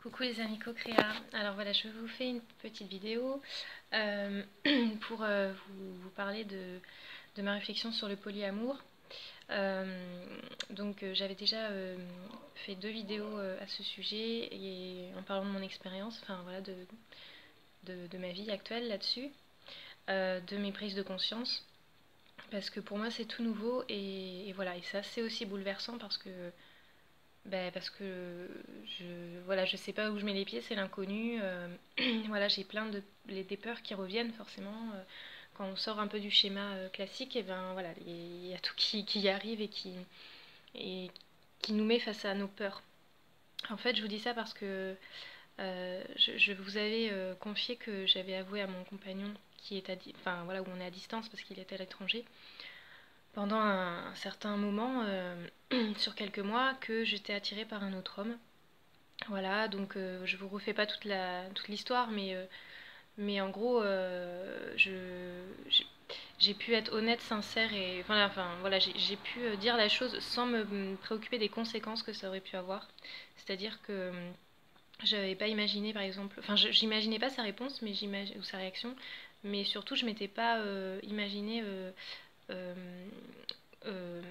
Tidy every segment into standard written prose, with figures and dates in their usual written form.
Coucou les amis co-créa, alors voilà je vous fais une petite vidéo euh, pour vous parler de ma réflexion sur le polyamour. J'avais déjà fait 2 vidéos à ce sujet et en parlant de mon expérience, enfin voilà de ma vie actuelle là-dessus, de mes prises de conscience parce que pour moi c'est tout nouveau et voilà et c'est assez aussi bouleversant parce que voilà, je sais pas où je mets les pieds, c'est l'inconnu. Voilà, j'ai des peurs qui reviennent forcément. Quand on sort un peu du schéma classique, et ben voilà, il y a tout qui arrive et qui nous met face à nos peurs. En fait, je vous dis ça parce que je vous avais confié que j'avais avoué à mon compagnon qui est enfin voilà, où on est à distance parce qu'il était à l'étranger pendant un certain moment, sur quelques mois, que j'étais attirée par un autre homme. Voilà, donc je vous refais pas toute l'histoire, mais en gros, j'ai pu être honnête, sincère et voilà, j'ai pu dire la chose sans me préoccuper des conséquences que ça aurait pu avoir. C'est-à-dire que j'avais pas imaginé, par exemple, enfin, j'imaginais pas sa réponse, ou sa réaction, mais surtout, je m'étais pas imaginé euh, euh,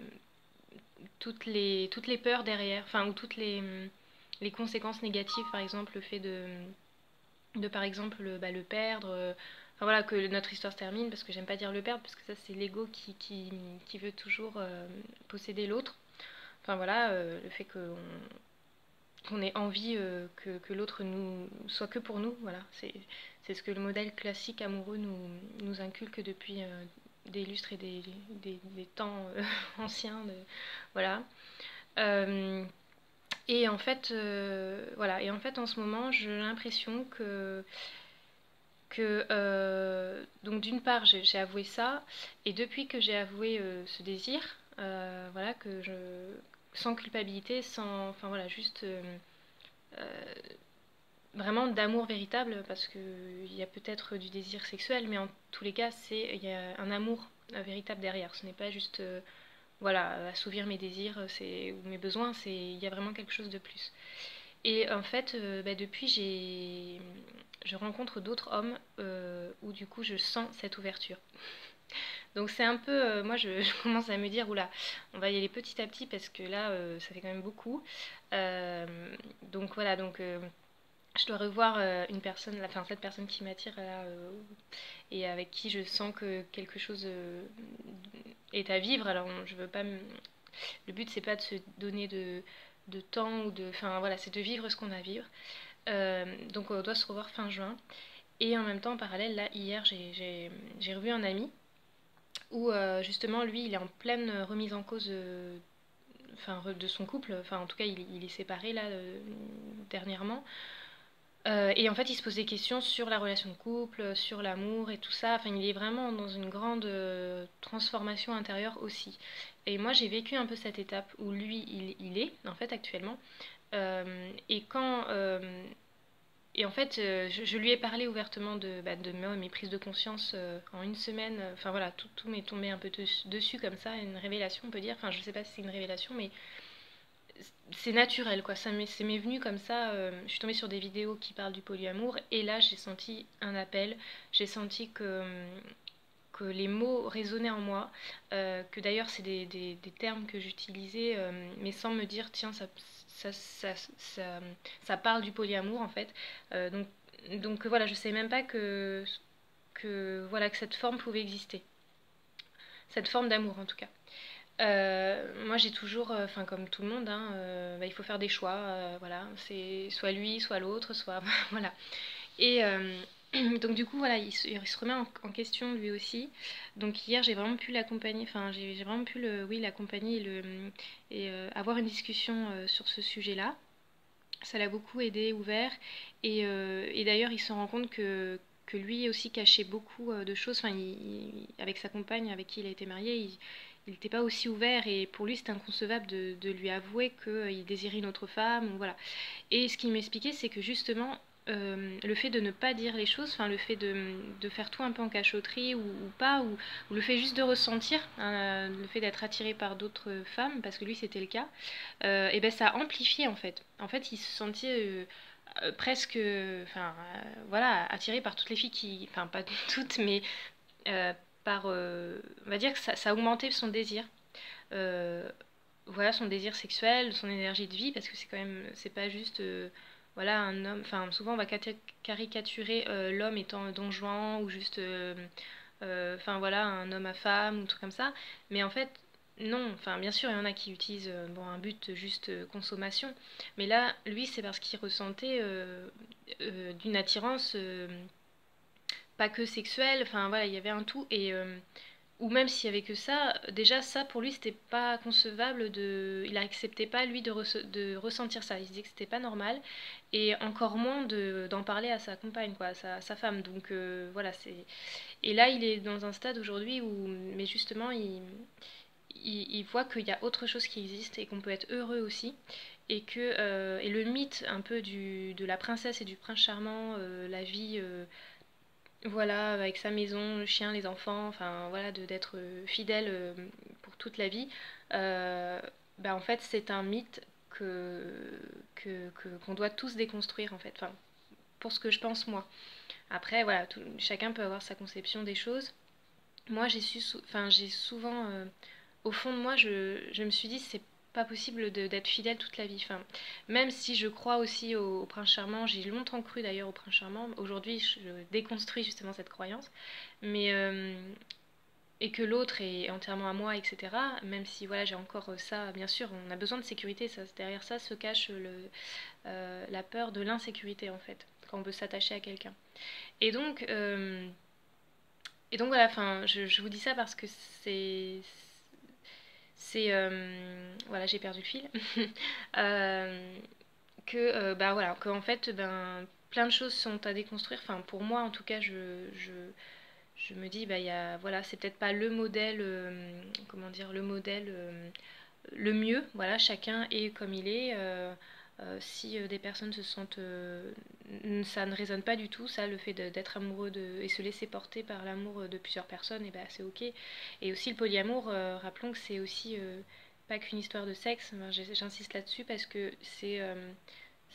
toutes les peurs derrière, enfin, ou les conséquences négatives, par exemple, le fait de par exemple le perdre, enfin voilà, que notre histoire se termine, parce que j'aime pas dire le perdre, parce que ça c'est l'ego qui veut toujours posséder l'autre. Enfin voilà, le fait qu'on ait envie que l'autre nous soit que pour nous, voilà, c'est ce que le modèle classique amoureux nous inculque depuis des lustres et des temps anciens, voilà. Euh, et en fait, en ce moment, j'ai l'impression que donc d'une part, j'ai avoué ça, et depuis que j'ai avoué ce désir, voilà, sans culpabilité, enfin voilà, juste euh, vraiment d'amour véritable, parce qu'il y a peut-être du désir sexuel, mais en tous les cas, il y a un amour véritable derrière. Ce n'est pas juste, voilà, assouvir mes désirs, ou mes besoins, il y a vraiment quelque chose de plus. Et en fait, depuis, je rencontre d'autres hommes où du coup je sens cette ouverture. Donc c'est un peu, moi je commence à me dire, oula, on va y aller petit à petit parce que là, ça fait quand même beaucoup. Euh, donc voilà, je dois revoir une personne, enfin cette personne qui m'attire là, et avec qui je sens que quelque chose est à vivre. Alors je veux pas le but c'est pas de se donner de temps enfin voilà, c'est de vivre ce qu'on a à vivre. Donc on doit se revoir fin juin. Et en même temps, en parallèle, là, hier, j'ai revu un ami où justement, lui, il est en pleine remise en cause de son couple. Enfin, en tout cas, il est séparé là dernièrement. Et en fait, il se pose des questions sur la relation de couple, sur l'amour et tout ça. Enfin, il est vraiment dans une grande transformation intérieure aussi. Et moi, j'ai vécu un peu cette étape où lui, il est, en fait, actuellement. Et quand et en fait, je lui ai parlé ouvertement de mes prises de conscience en une semaine. Enfin voilà, tout m'est tombé un peu dessus comme ça, une révélation on peut dire. Enfin je sais pas si c'est une révélation, mais c'est naturel quoi. C'est m'est venu comme ça. Je suis tombée sur des vidéos qui parlent du polyamour et là j'ai senti un appel. J'ai senti que les mots résonnaient en moi, que d'ailleurs c'est des termes que j'utilisais, mais sans me dire tiens ça, ça, ça, ça parle du polyamour en fait. Euh, donc, donc voilà, je sais même pas voilà, que cette forme pouvait exister, cette forme d'amour en tout cas. Moi j'ai toujours, enfin comme tout le monde, hein, il faut faire des choix, voilà, c'est soit lui, soit l'autre, soit voilà. Et donc du coup, voilà, il se remet en question lui aussi. Donc hier, j'ai vraiment pu l'accompagner, enfin j'ai vraiment pu oui, l'accompagner et avoir une discussion sur ce sujet-là. Ça l'a beaucoup aidé, ouvert. Et d'ailleurs, il se rend compte que lui aussi cachait beaucoup de choses. Enfin, avec sa compagne, avec qui il a été marié, il n'était pas aussi ouvert. Et pour lui, c'était inconcevable de lui avouer qu'il désirait une autre femme. Ou voilà. Et ce qu'il m'expliquait, c'est que justement, le fait de ne pas dire les choses, enfin le fait de faire tout un peu en cachotterie ou pas, ou le fait juste de ressentir, hein, le fait d'être attiré par d'autres femmes, parce que lui c'était le cas, et ben ça amplifiait en fait. En fait, il se sentait presque, enfin, voilà, attiré par toutes les filles enfin, pas toutes, mais euh, on va dire que ça a augmenté son désir. Euh, voilà, son désir sexuel, son énergie de vie, parce que c'est quand même, c'est pas juste, voilà, un homme, enfin, souvent on va caricaturer l'homme étant Don Juan, ou juste, enfin voilà, un homme à femme, ou un truc comme ça, mais en fait, non, enfin, bien sûr, il y en a qui utilisent, bon, un but juste consommation, mais là, lui, c'est parce qu'il ressentait d'une attirance, pas que sexuelle, enfin voilà, il y avait un tout, ou même s'il y avait que ça, déjà ça pour lui c'était pas concevable il acceptait pas lui de ressentir ça, il se disait que c'était pas normal, et encore moins d'en parler à sa compagne, quoi, à sa femme, donc voilà, et là il est dans un stade aujourd'hui où, mais justement il voit qu'il y a autre chose qui existe et qu'on peut être heureux aussi, et le mythe un peu de la princesse et du prince charmant, la vie, voilà, avec sa maison, le chien, les enfants, enfin voilà, d'être fidèle pour toute la vie. euh, Bah, en fait, c'est un mythe qu'on doit tous déconstruire, en fait. Enfin, pour ce que je pense moi. Après, voilà, chacun peut avoir sa conception des choses. Moi, enfin, j'ai souvent, au fond de moi, je me suis dit, c'est pas possible d'être fidèle toute la vie. Enfin, même si je crois aussi au prince charmant, j'ai longtemps cru d'ailleurs au prince charmant. Aujourd'hui, je déconstruis justement cette croyance, mais et que l'autre est entièrement à moi, etc. Même si voilà, j'ai encore ça, bien sûr, on a besoin de sécurité. Ça, derrière ça se cache la peur de l'insécurité en fait, quand on veut s'attacher à quelqu'un. Et donc, euh, et donc voilà, enfin, je vous dis ça parce que voilà, j'ai perdu le fil. Euh, bah voilà, que en fait, ben, plein de choses sont à déconstruire. Enfin, pour moi, en tout cas, je me dis, bah, voilà, c'est peut-être pas le modèle, comment dire, le modèle le mieux. Voilà, chacun est comme il est. Si des personnes se sentent, ça ne résonne pas du tout, ça, le fait d'être amoureux et se laisser porter par l'amour de plusieurs personnes, et bah, c'est ok. Et aussi le polyamour, rappelons que c'est aussi pas qu'une histoire de sexe. Enfin, j'insiste là-dessus parce que c'est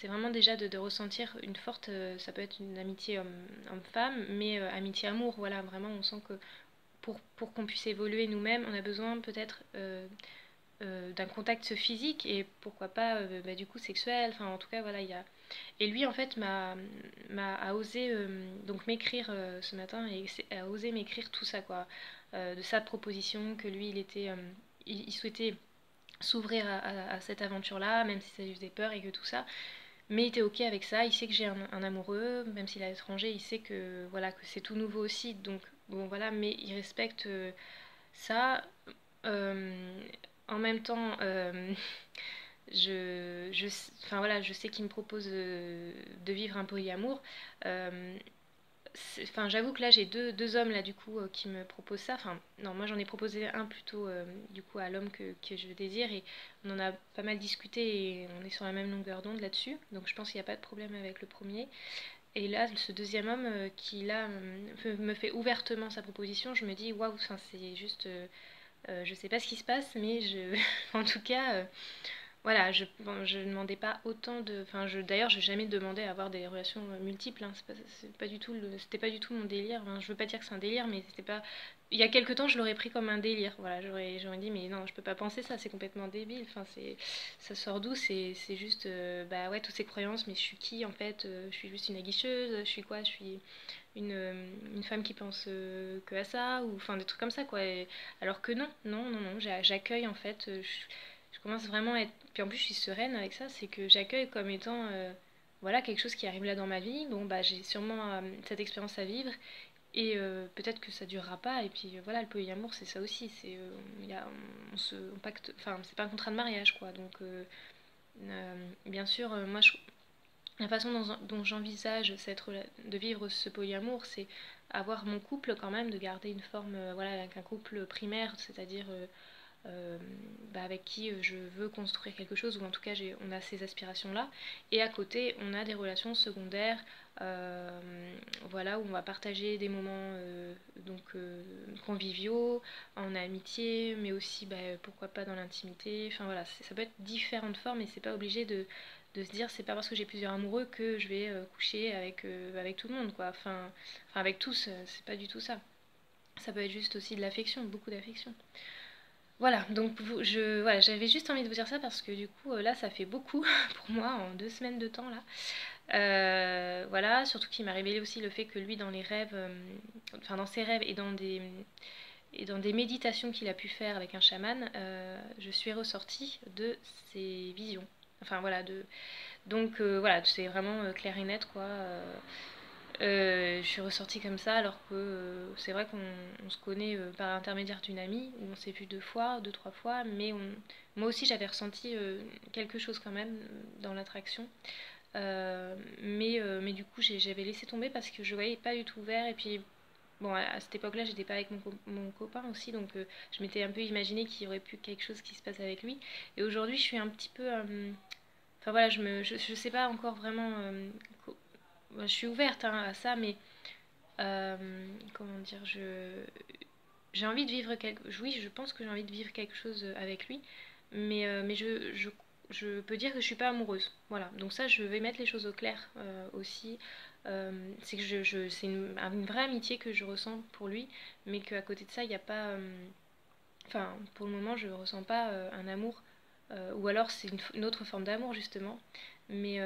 vraiment déjà de ressentir une forte, ça peut être une amitié homme-femme, mais amitié amour, voilà, vraiment on sent que pour qu'on puisse évoluer nous-mêmes, on a besoin peut-être d'un contact physique, et pourquoi pas bah, du coup sexuel, enfin en tout cas voilà, il y a... Et lui en fait a osé donc m'écrire ce matin, et a osé m'écrire tout ça, quoi, de sa proposition, que lui il souhaitait s'ouvrir à cette aventure-là, même si ça lui faisait peur et que tout ça. Mais il était ok avec ça, il sait que j'ai un amoureux, même s'il est à l'étranger, il sait que voilà, que c'est tout nouveau aussi, donc bon voilà, mais il respecte ça. Euh, En même temps, enfin voilà, je sais qu'il me propose de vivre un polyamour. Euh, Enfin, j'avoue que là, j'ai deux hommes là du coup qui me proposent ça. Enfin, non, moi j'en ai proposé un plutôt du coup à l'homme que je désire, et on en a pas mal discuté et on est sur la même longueur d'onde là-dessus. Donc je pense qu'il n'y a pas de problème avec le premier. Et là, ce deuxième homme qui là me fait ouvertement sa proposition, je me dis waouh, enfin, c'est juste, je sais pas ce qui se passe, mais en tout cas. Voilà, bon, je ne demandais pas autant de. Enfin, d'ailleurs, je n'ai jamais demandé à avoir des relations multiples, hein. C'est pas du tout c'était pas du tout mon délire. Enfin, je veux pas dire que c'est un délire, mais c'était pas. Il y a quelque temps, je l'aurais pris comme un délire. Voilà, j'aurais dit, mais non, je peux pas penser ça, c'est complètement débile. Enfin, ça sort d'où? C'est juste, bah ouais, toutes ces croyances, mais je suis qui en fait? Je suis juste une aguicheuse, je suis quoi? Je suis une femme qui pense que à ça, ou enfin des trucs comme ça, quoi. Alors que non, non, non, non, j'accueille en fait. Je commence vraiment à être. Puis en plus, je suis sereine avec ça, c'est que j'accueille comme étant voilà, quelque chose qui arrive là dans ma vie. Bon, bah, j'ai sûrement cette expérience à vivre, et peut-être que ça durera pas. Et puis voilà, le polyamour, c'est ça aussi. On pacte. Enfin, c'est pas un contrat de mariage, quoi. Donc, bien sûr, moi, la façon dont j'envisage de vivre ce polyamour, c'est avoir mon couple quand même, de garder une forme, voilà, avec un couple primaire, c'est-à-dire bah, avec qui je veux construire quelque chose, ou en tout cas on a ces aspirations-là. Et à côté, on a des relations secondaires, euh, voilà, où on va partager des moments conviviaux, en amitié, mais aussi bah, pourquoi pas dans l'intimité. Enfin voilà, ça peut être différentes formes, et c'est pas obligé de se dire c'est pas parce que j'ai plusieurs amoureux que je vais coucher avec tout le monde, quoi. Enfin avec tous, c'est pas du tout ça. Ça peut être juste aussi de l'affection, beaucoup d'affection. Voilà, donc voilà, j'avais juste envie de vous dire ça parce que du coup, là, ça fait beaucoup pour moi en 2 semaines de temps, là. Voilà, surtout qu'il m'a révélé aussi le fait que lui, dans les rêves, enfin dans ses rêves et dans des méditations qu'il a pu faire avec un chaman, je suis ressortie de ses visions. Enfin voilà, donc voilà, c'est vraiment clair et net, quoi. Je suis ressortie comme ça alors que c'est vrai qu'on se connaît par l'intermédiaire d'une amie, où on s'est vu 2 fois, 2, 3 fois, mais moi aussi j'avais ressenti quelque chose quand même dans l'attraction. Mais du coup j'avais laissé tomber parce que je voyais pas du tout vert et puis bon à cette époque-là j'étais pas avec mon copain aussi donc je m'étais un peu imaginé qu'il y aurait pu quelque chose qui se passe avec lui et aujourd'hui je suis un petit peu enfin voilà je sais pas encore vraiment je suis ouverte hein, à ça mais comment dire j'ai envie de vivre oui je pense que j'ai envie de vivre quelque chose avec lui mais je peux dire que je suis pas amoureuse voilà donc ça je vais mettre les choses au clair aussi. C'est que c'est une vraie amitié que je ressens pour lui mais qu'à côté de ça il n'y a pas enfin pour le moment je ressens pas un amour ou alors c'est une autre forme d'amour justement mais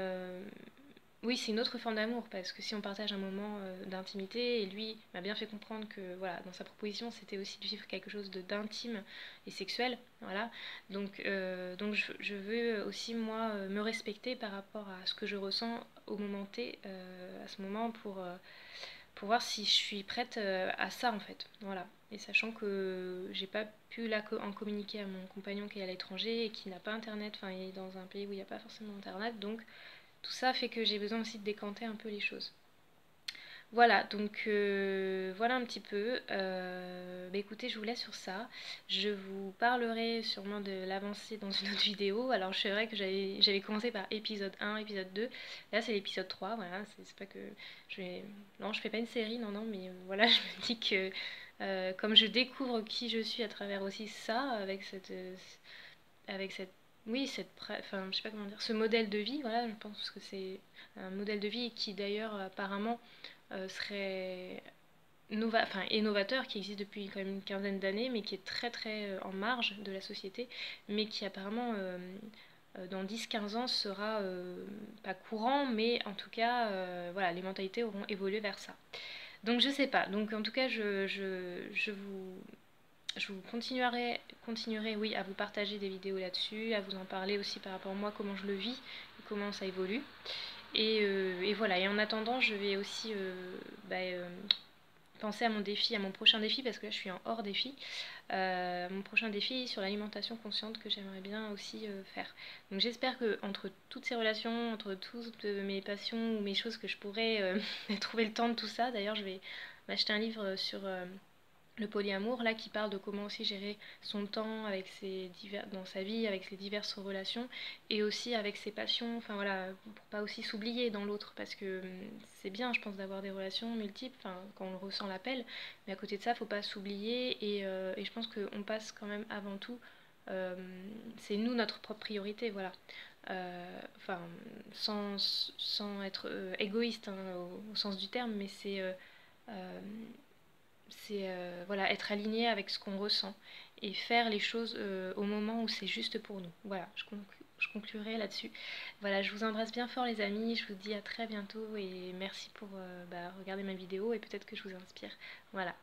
oui, c'est une autre forme d'amour parce que si on partage un moment d'intimité, et lui m'a bien fait comprendre que voilà, dans sa proposition, c'était aussi de vivre quelque chose d'intime et sexuel, voilà. Donc je veux aussi moi me respecter par rapport à ce que je ressens au moment T, à ce moment pour voir si je suis prête à ça en fait, voilà. Et sachant que j'ai pas pu en communiquer à mon compagnon qui est à l'étranger et qui n'a pas internet, enfin il est dans un pays où il n'y a pas forcément internet, donc tout ça fait que j'ai besoin aussi de décanter un peu les choses. Voilà, donc voilà un petit peu. Bah écoutez, je vous laisse sur ça. Je vous parlerai sûrement de l'avancée dans une autre vidéo. Alors c'est vrai que j'avais commencé par épisode 1, épisode 2. Là c'est l'épisode 3, voilà. C'est pas que je vais... Non, je fais pas une série, non, non, mais voilà, je me dis que comme je découvre qui je suis à travers aussi ça, avec cette oui enfin je sais pas comment dire ce modèle de vie voilà je pense que c'est un modèle de vie qui d'ailleurs apparemment serait enfin, innovateur qui existe depuis quand même une quinzaine d'années mais qui est très très en marge de la société mais qui apparemment dans 10 15 ans sera pas courant mais en tout cas voilà les mentalités auront évolué vers ça donc je sais pas donc en tout cas je vous continuerai oui, à vous partager des vidéos là-dessus, à vous en parler aussi par rapport à moi, comment je le vis et comment ça évolue. Et voilà, et en attendant, je vais aussi penser à mon défi, à mon prochain défi, parce que là je suis en hors défi. Mon prochain défi sur l'alimentation consciente que j'aimerais bien aussi faire. Donc j'espère que entre toutes ces relations, entre toutes mes passions ou mes choses que je pourrais trouver le temps de tout ça, d'ailleurs je vais m'acheter un livre sur le polyamour là qui parle de comment aussi gérer son temps avec dans sa vie avec ses diverses relations et aussi avec ses passions enfin voilà pour pas aussi s'oublier dans l'autre parce que c'est bien je pense d'avoir des relations multiples enfin quand on ressent l'appel mais à côté de ça faut pas s'oublier et je pense qu'on passe quand même avant tout euh, c'est nous notre propre priorité voilà enfin sans être égoïste hein, au sens du terme mais euh, c'est voilà, être aligné avec ce qu'on ressent et faire les choses au moment où c'est juste pour nous. Voilà, je conclurai là-dessus. Voilà, je vous embrasse bien fort les amis, je vous dis à très bientôt et merci pour regarder ma vidéo et peut-être que je vous inspire. Voilà.